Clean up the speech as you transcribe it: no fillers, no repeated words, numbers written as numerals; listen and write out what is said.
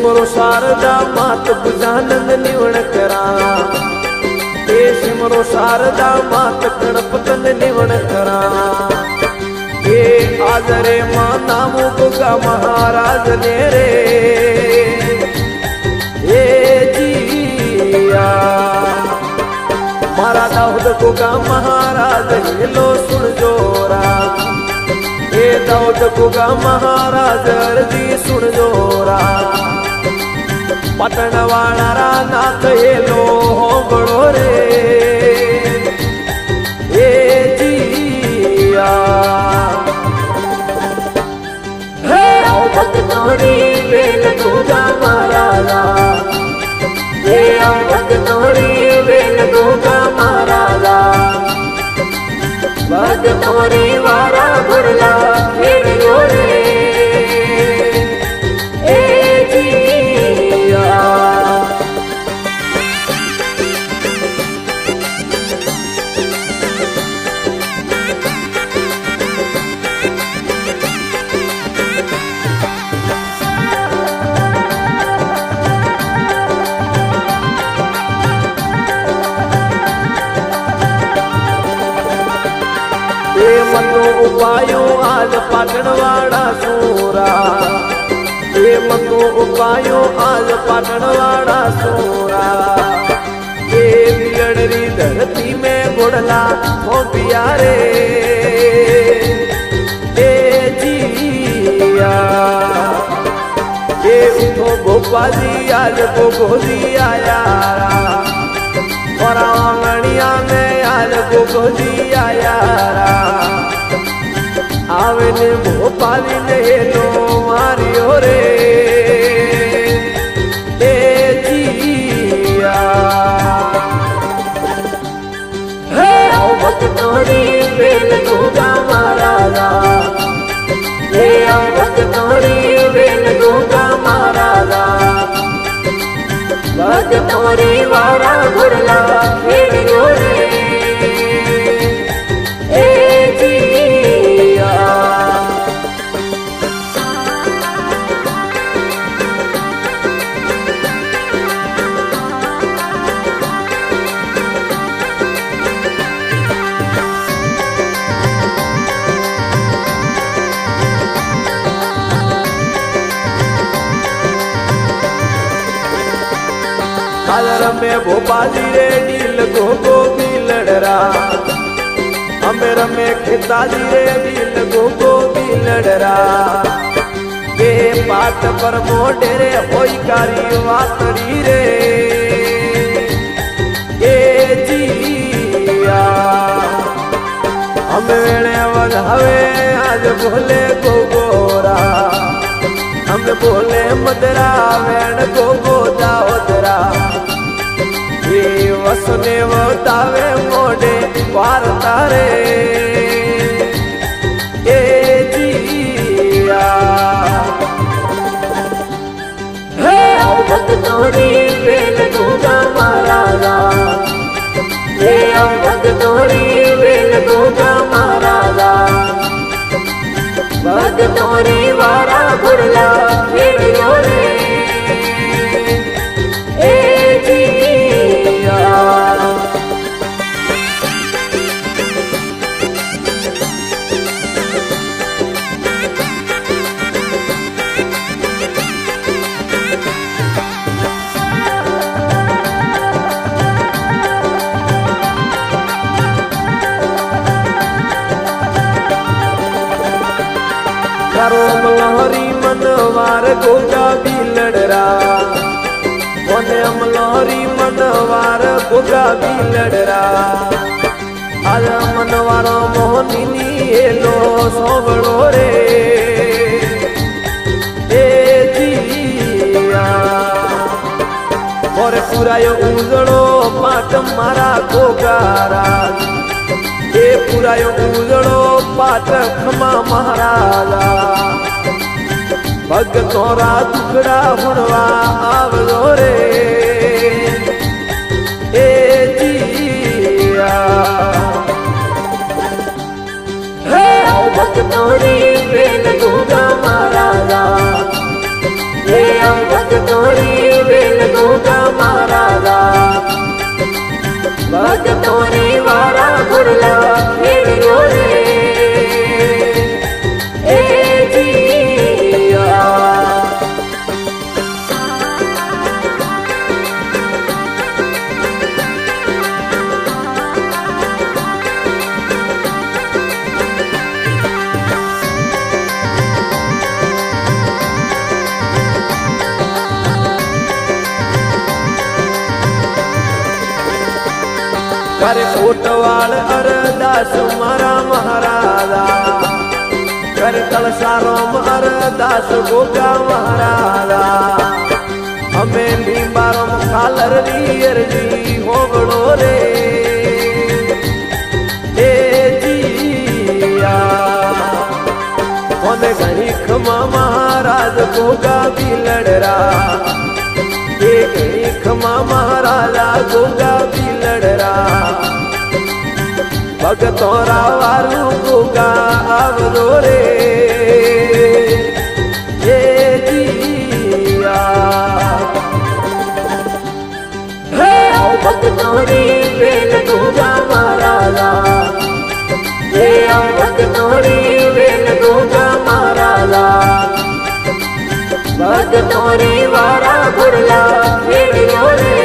सिमरो शारदा मात गजानंद निवण करा सिमरो शारदा मात गणपतन निवण करा आज रे मां नामो गोगा महाराज ने रे जिया मारा दाऊद गोगा महाराज हेलो सुन जोरा दाऊद गोगा महाराज अर्जी सुन जोरा पटन वाणारा नाथ हेलो होंगड़ो रे जिया भक्तोरी वेल गोगा महाराजा भक्तोरी वेल गोगा महाराजा भक्तोरी वारा गुरला खेड़ो रे मनो उपायो आज पाटणवाड़ा सोरा मनो उपायो आज पाटणवाड़ा सोरा बिगड़री धरती में गुड़ला हो प्यारे जिया उठो गोपाली आज गोगोली आया और आंगणिया में आज गोगोली आया आवे ने भोपाली ने लो मारियो रे जिया भक्तोरी वेल गोगा महाराजा भक्तोरी वेल गोगा महाराजा भक्तोरी वारा गुरला खेड़ो रे रमे भोपाली रे डील गोगो भी लड़रा हमें रमे खिताजी रे डील गोगो भी लड़रा के पाट पर मोटे रे होई कारी वातड़ी रे जिया हमें वेणे वधावे आज बोले गोगोरा हम बोले मदरा वेण गोगो दाओदरा वसने वतावे मोडे पार तारे जिया भक्तोरी वेल गोगा महाराजा भक्तोरी वेल गोगा महाराजा भक्तोरी वारा गुरला खेड़ो रे मल्हारी मनवार गोगा भी लड़रा मल्हारी मनवार गोगा भी लड़रा आज मनवारो मोहनी हेलो सोगड़ो रे जिया और पुरायो उजड़ो पाट मारा गोगारा पुरायो उजड़ो पाट खमा महाराजा भगतोरा दुखड़ा हुणवा आवजो रे जिया भक्तोरी वेल गोगा महाराजा भक्तो ગોપાળ અરદાસ મારા મહારાજા કરતળ સારોમ અરદાસ ગોગા મહારાજા અમે લીંબારોમ ખાલર ની અરજી હોબળો રે એ જીયા કોને ઘણી ખમા મહારાજ ગોગા બિલડરા એ ઘણી ખમા મહારાજા ગોગા બિલડરા ભગતો રાવારું ગોગા આવજો રે એ જીયા હે ભગતોરી વેલ ગોગા મહારાજા હે ભગતોરી વેલ ગોગા મહારાજા ભગતોરી વારા ગુરલા વેડિયો રે